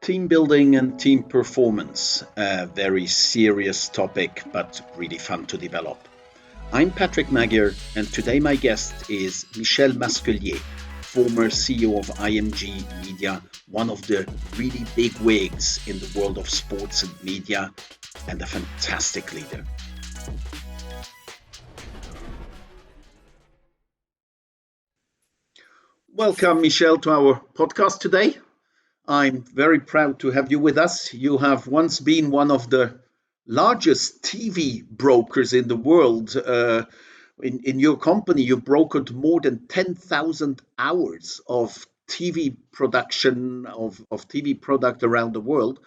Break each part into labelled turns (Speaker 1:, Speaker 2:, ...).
Speaker 1: Team building and team performance, a very serious topic, but really fun to develop. I'm Patrick Magyar, and today my guest is Michel Masquelier, former CEO of IMG Media, one of the really big wigs in the world of sports and media, and a fantastic leader. Welcome, Michel, to our podcast today. I'm very proud to have you with us. You have once been one of the largest TV brokers in the world. In your company, you brokered more than 10,000 hours of TV production, of TV product around the world.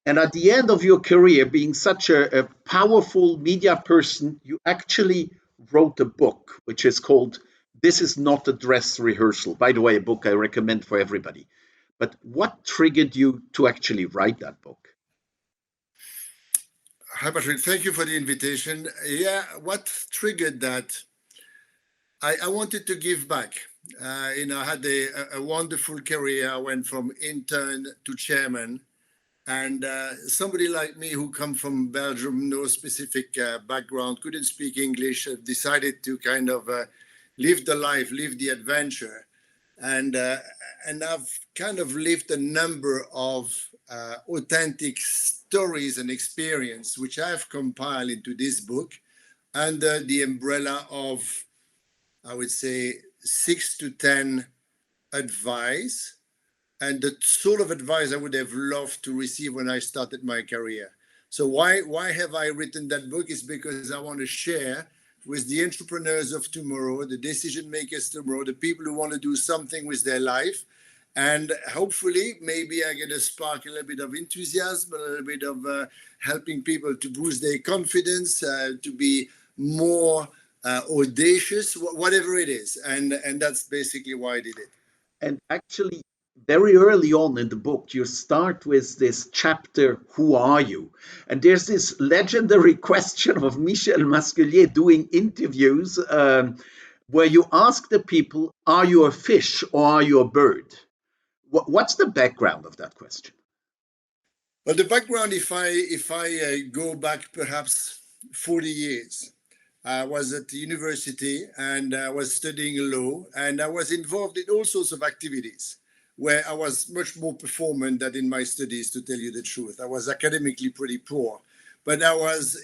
Speaker 1: And at the end of your career, being such a powerful media person, you actually wrote a book, which is called This Is Not a Dress Rehearsal. By the way, a book I recommend for everybody. But what triggered you to actually write that book?
Speaker 2: Hi, Patrick. Thank you for the invitation. Yeah, what triggered that? I wanted to give back. I had a wonderful career. I went from intern to chairman. And somebody like me who come from Belgium, no specific background, couldn't speak English, decided to kind of live the life, live the adventure. And I've kind of lived a number of authentic stories and experience, which I've compiled into this book under the umbrella of, I would say, 6 to 10 advice, and the sort of advice I would have loved to receive when I started my career. So why have I written that book? Is because I want to share with the entrepreneurs of tomorrow, the decision makers tomorrow, the people who want to do something with their life. And hopefully, maybe I'm going to spark a little bit of enthusiasm, a little bit of helping people to boost their confidence, to be more audacious, whatever it is. And that's basically why I did it.
Speaker 1: And actually, very early on in the book, you start with this chapter, Who Are You? And there's this legendary question of Michel Masquelier doing interviews where you ask the people, are you a fish or are you a bird? What's the background of that question?
Speaker 2: Well, the background, if I go back perhaps 40 years, I was at the university and I was studying law, and I was involved in all sorts of activities where I was much more performant than in my studies, to tell you the truth. I was academically pretty poor, but I was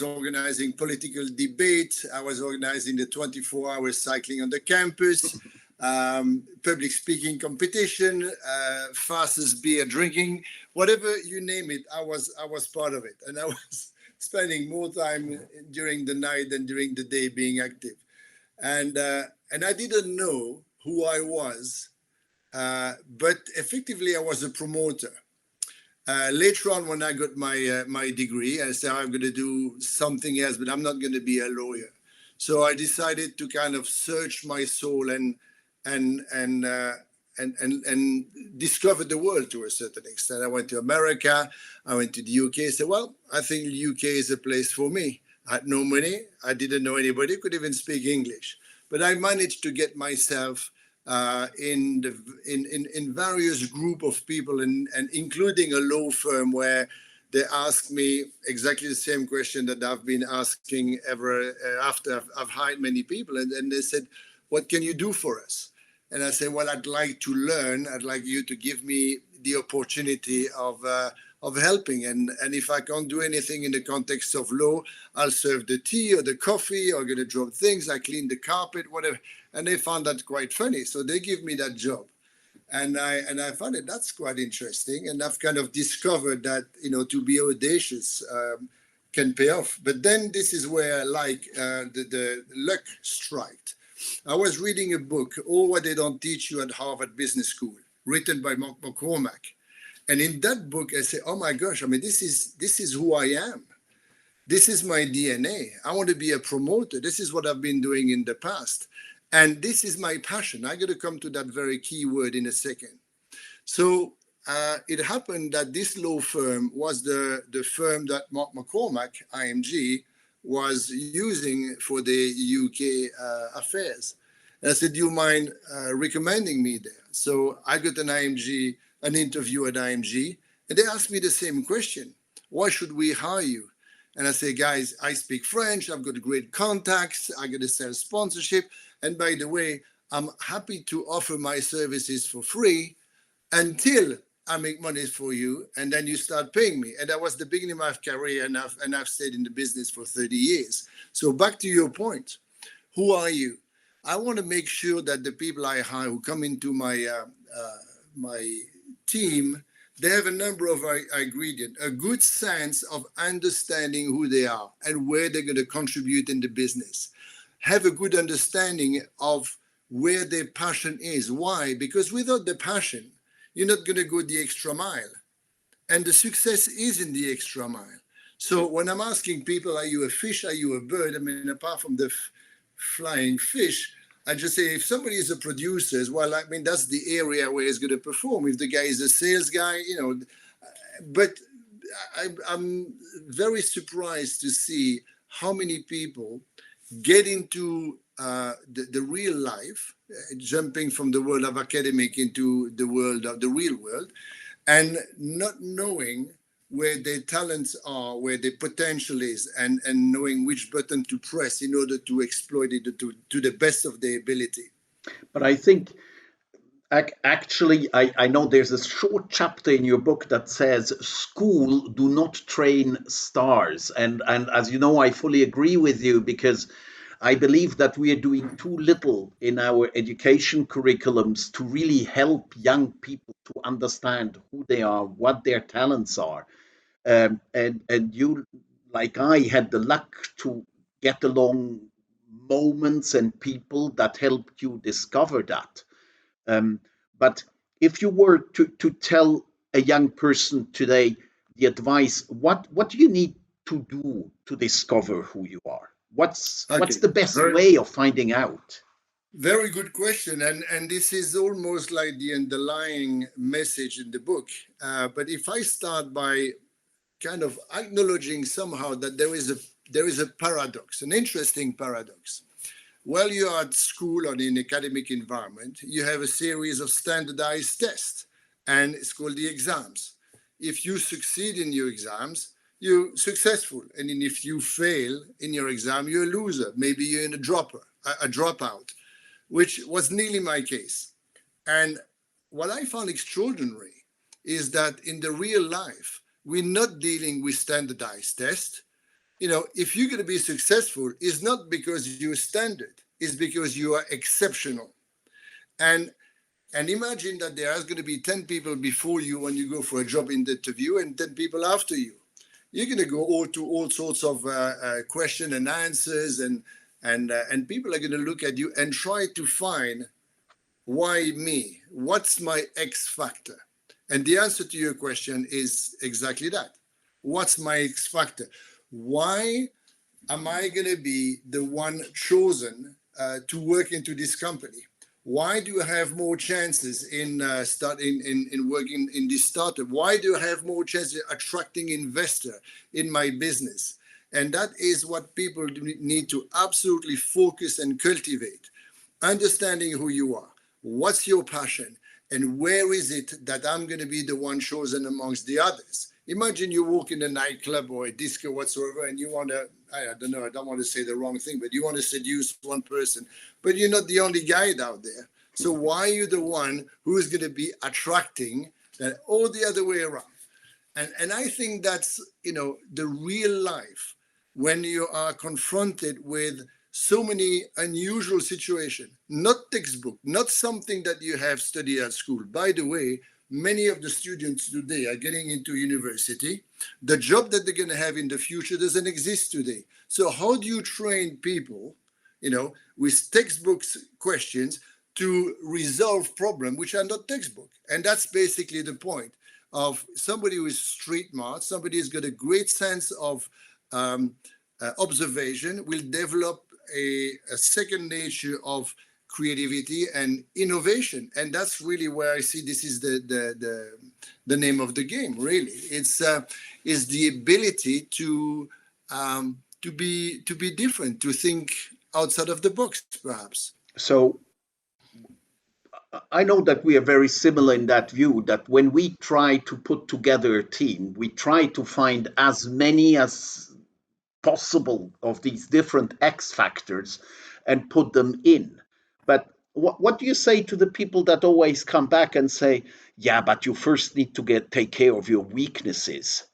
Speaker 2: organizing political debate. I was organizing the 24-hour cycling on the campus, public speaking competition, fastest beer drinking, whatever you name it, I was part of it. And I was spending more time during the night than during the day being active. And I didn't know who I was, but effectively I was a promoter. Later on, when I got my degree, I said I'm going to do something else, but I'm not going to be a lawyer. So I decided to kind of search my soul and discover the world to a certain extent. I went to America, I went to the UK. I said, well, I think the UK is a place for me. I had no money, I didn't know anybody who could even speak English, but I managed to get myself in various group of people, and including a law firm where they asked me exactly the same question that I've been asking ever after I've hired many people. And they said, what can you do for us? And I said, well, I'd like to learn. I'd like you to give me the opportunity of helping. And if I can't do anything in the context of law, I'll serve the tea or the coffee, or going to drop things. I clean the carpet, whatever. And they found that quite funny. So they give me that job. And I found it, that's quite interesting. And I've kind of discovered that, to be audacious can pay off. But then this is where the luck struck. I was reading a book, All What They Don't Teach You at Harvard Business School, written by Mark McCormack. And in that book, I say, oh my gosh, I mean, this is who I am. This is my DNA. I want to be a promoter. This is what I've been doing in the past. And this is my passion. I'm going to come to that very key word in a second. So it happened that this law firm was the firm that Mark McCormack, IMG, was using for the UK affairs. And I said, do you mind recommending me there? So I got an interview at IMG, and they asked me the same question. Why should we hire you? And I say, guys, I speak French. I've got great contacts. I got a sales sponsorship. And by the way, I'm happy to offer my services for free until I make money for you, and then you start paying me. And that was the beginning of my career, and I've stayed in the business for 30 years. So back to your point, who are you? I want to make sure that the people I hire who come into my team, they have a number of ingredients, a good sense of understanding who they are and where they're going to contribute in the business. Have a good understanding of where their passion is. Why? Because without the passion, you're not going to go the extra mile. And the success is in the extra mile. So when I'm asking people, are you a fish? Are you a bird? I mean, apart from the flying fish, I just say, if somebody is a producer, well, I mean, that's the area where he's going to perform. If the guy is a sales guy, but I'm very surprised to see how many people get into the real life, jumping from the world of academic into the world of the real world, and not knowing where their talents are, where their potential is, and knowing which button to press in order to exploit it to the best of their ability.
Speaker 1: But I think actually, I know there's a short chapter in your book that says school do not train stars. And as you know, I fully agree with you, because I believe that we are doing too little in our education curriculums to really help young people to understand who they are, what their talents are. And you, like I, had the luck to get along moments and people that helped you discover that. Um, but if you were to tell a young person today the advice, what do you need to do to discover who you are? What's the best way of finding out?
Speaker 2: Very good question, and this is almost like the underlying message in the book. But if I start by kind of acknowledging somehow that there is a paradox, an interesting paradox. While you are at school or in an academic environment, you have a series of standardized tests, and it's called the exams. If you succeed in your exams, you're successful. And if you fail in your exam, you're a loser. Maybe you're a dropout, which was nearly my case. And what I found extraordinary is that in the real life, we're not dealing with standardized tests. If you're going to be successful, it's not because you're standard, it's because you are exceptional. And imagine that there are going to be 10 people before you when you go for a job interview and 10 people after you. You're going to go all sorts of question and answers, and people are going to look at you and try to find, why me? What's my X factor? And the answer to your question is exactly that. What's my X factor? Why am I going to be the one chosen to work into this company? Why do I have more chances in working in this startup? Why do I have more chances attracting investor in my business? And that is what people need to absolutely focus and cultivate. Understanding who you are, what's your passion, and where is it that I'm going to be the one chosen amongst the others? Imagine you walk in a nightclub or a disco whatsoever, and you want to, I don't know, I don't want to say the wrong thing, but you want to seduce one person, but you're not the only guy out there. So why are you the one who is going to be attracting all the other way around? And I think that's, the real life, when you are confronted with so many unusual situations, not textbook, not something that you have studied at school. By the way, many of the students today are getting into university. The job that they're going to have in the future doesn't exist today. So how do you train people, with textbooks questions to resolve problems which are not textbook? And that's basically the point of somebody who is street smart, somebody who's got a great sense of observation, will develop a second nature of creativity and innovation. And that's really where I see this is the name of the game, really. It's the ability to be different, to think outside of the box, perhaps.
Speaker 1: So I know that we are very similar in that view, that when we try to put together a team, we try to find as many as possible of these different X factors and put them in. But what do you say to the people that always come back and say, yeah, but you first need to take care of your weaknesses?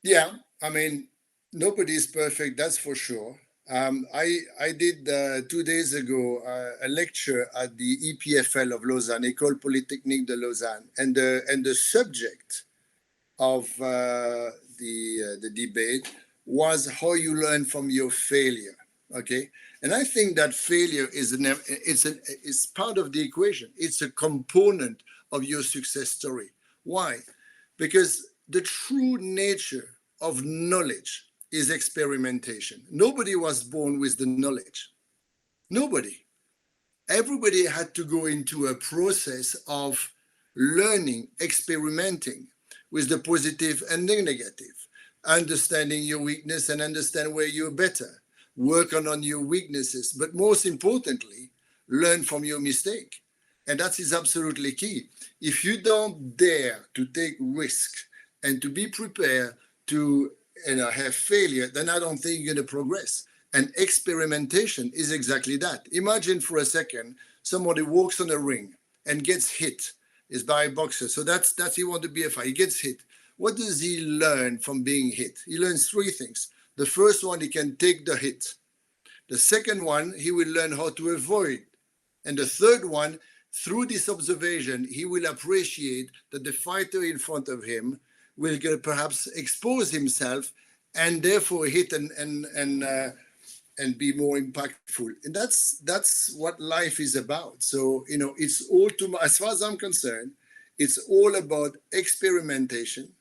Speaker 2: Yeah, I mean, nobody is perfect, that's for sure. I did 2 days ago a lecture at the EPFL of Lausanne, École Polytechnique de Lausanne, and the subject of the debate was how you learn from your failure. Okay, and I think that failure is part of the equation. It's a component of your success story. Why? Because the true nature of knowledge is experimentation. Nobody was born with the knowledge. Nobody. Everybody had to go into a process of learning, experimenting with the positive and the negative, understanding your weakness and understand where you're better, work on your weaknesses, but most importantly, learn from your mistake. And that is absolutely key. If you don't dare to take risk and to be prepared to have failure, then I don't think you're going to progress. And experimentation is exactly that. Imagine for a second somebody walks on a ring and gets hit. Is by a boxer. So that's he want to be a fighter. He gets hit. What does he learn from being hit? He learns three things. The first one, he can take the hit. The second one, he will learn how to avoid. And the third one, through this observation, he will appreciate that the fighter in front of him will perhaps expose himself and therefore hit and be more impactful. And that's what life is about. So, it's all as far as I'm concerned, it's all about experimentation,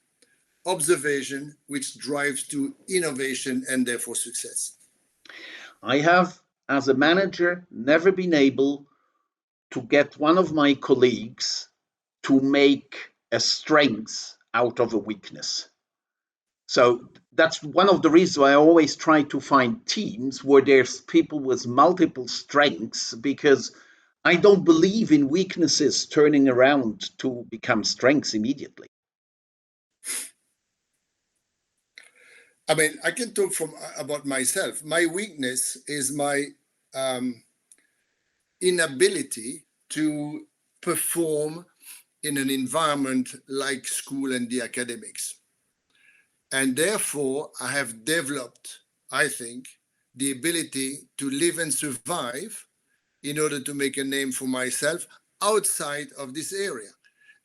Speaker 2: observation, which drives to innovation and therefore success.
Speaker 1: I have, as a manager, never been able to get one of my colleagues to make a strength out of a weakness. So that's one of the reasons why I always try to find teams where there's people with multiple strengths, because I don't believe in weaknesses turning around to become strengths immediately.
Speaker 2: I mean, I can talk about myself. My weakness is my inability to perform in an environment like school and the academics. And therefore, I have developed, I think, the ability to live and survive in order to make a name for myself outside of this area.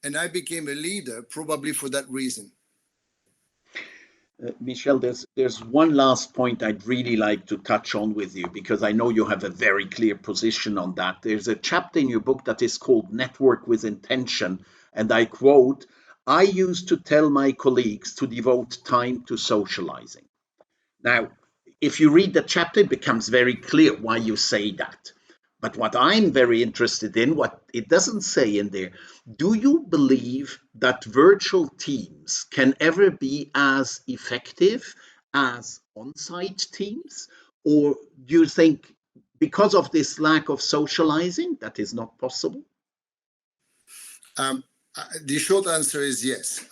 Speaker 2: And I became a leader probably for that reason.
Speaker 1: Michel, there's one last point I'd really like to touch on with you, because I know you have a very clear position on that. There's a chapter in your book that is called Network with Intention, and I quote, "I used to tell my colleagues to devote time to socializing." Now, if you read the chapter, it becomes very clear why you say that. But what I'm very interested in, what it doesn't say in there, do you believe that virtual teams can ever be as effective as on-site teams? Or do you think because of this lack of socializing, that is not possible?
Speaker 2: The short answer is yes.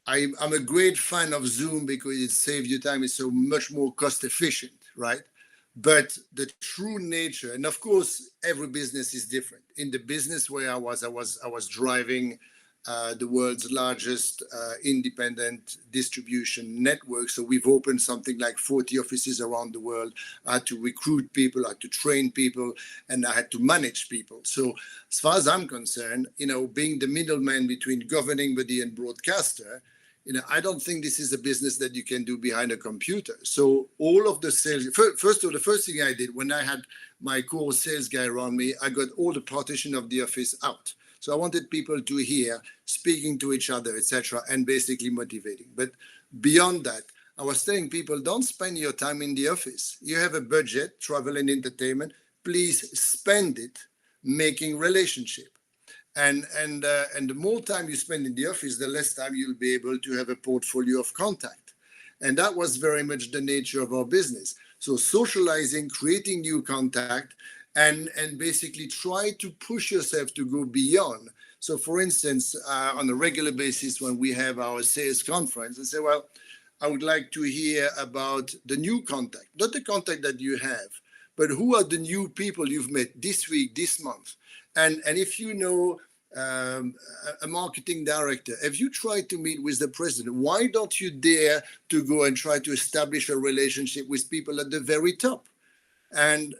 Speaker 2: I'm a great fan of Zoom because it saves you time. It's so much more cost efficient, right? But the true nature, and of course, every business is different. In the business where I was driving the world's largest independent distribution network. So we've opened something like 40 offices around the world. I had to recruit people, I had to train people, and I had to manage people. So as far as I'm concerned, being the middleman between governing body and broadcaster, I don't think this is a business that you can do behind a computer. So all of the sales, first of all, the first thing I did when I had my core sales guy around me, I got all the partition of the office out. So I wanted people to hear, speaking to each other, etc., and basically motivating. But beyond that, I was telling people, don't spend your time in the office. You have a budget, travel and entertainment. Please spend it making relationship. And the more time you spend in the office, the less time you'll be able to have a portfolio of contact. And that was very much the nature of our business. So socializing, creating new contact, and basically try to push yourself to go beyond. So for instance, on a regular basis, when we have our sales conference, I say, well, I would like to hear about the new contact, not the contact that you have, but who are the new people you've met this week, this month. And if you know a marketing director, if you try to meet with the president, why don't you dare to go and try to establish a relationship with people at the very top? And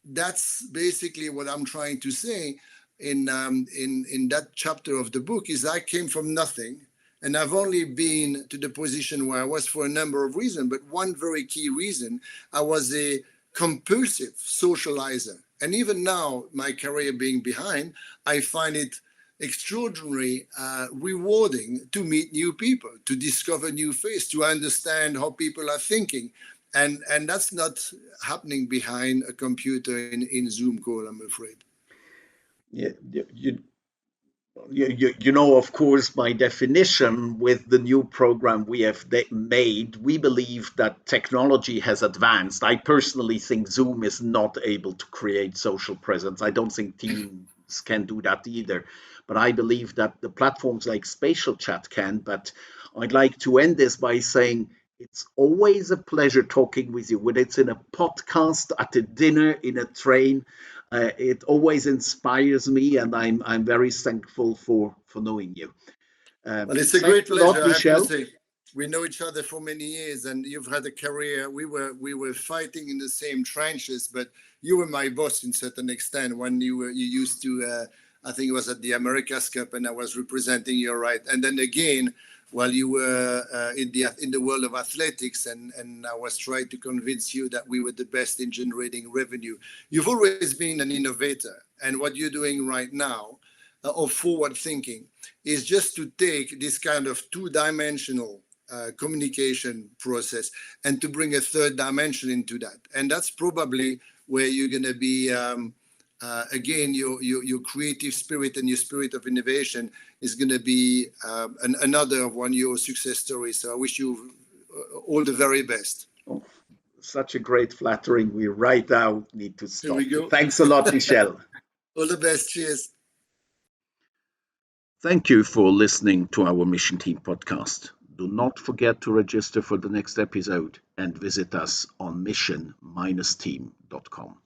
Speaker 2: that's basically what I'm trying to say in that chapter of the book. Is I came from nothing, and I've only been to the position where I was for a number of reasons, but one very key reason, I was a compulsive socializer. And even now, my career being behind, I find it extraordinarily rewarding to meet new people, to discover new faces, to understand how people are thinking. And that's not happening behind a computer in Zoom call, I'm afraid.
Speaker 1: Yeah, you know, of course, by definition, with the new program we have made, we believe that technology has advanced. I personally think Zoom is not able to create social presence. I don't think Teams can do that either. But I believe that the platforms like Spatial Chat can. But I'd like to end this by saying it's always a pleasure talking with you, whether it's in a podcast, at a dinner, in a train. It always inspires me, and I'm very thankful for knowing you.
Speaker 2: Well, it's a great pleasure.
Speaker 1: Lot,
Speaker 2: I have to
Speaker 1: Michel.
Speaker 2: say, we know each other for many years, and you've had a career. We were fighting in the same trenches, but you were my boss in certain extent when you used to. I think it was at the America's Cup, and I was representing your right. And then again, while you were in the world of athletics, and I was trying to convince you that we were the best in generating revenue. You've always been an innovator, and what you're doing right now, of forward thinking, is just to take this kind of two-dimensional communication process and to bring a third dimension into that. And that's probably where you're going to be. Again, your creative spirit and your spirit of innovation is going to be another one of your success stories. So I wish you all the very best.
Speaker 1: Oh, such a great flattering. We right now need to stop.
Speaker 2: Here we go.
Speaker 1: Thanks a lot, Michel.
Speaker 2: All the best. Cheers.
Speaker 1: Thank you for listening to our Mission Team podcast. Do not forget to register for the next episode and visit us on mission-team.com.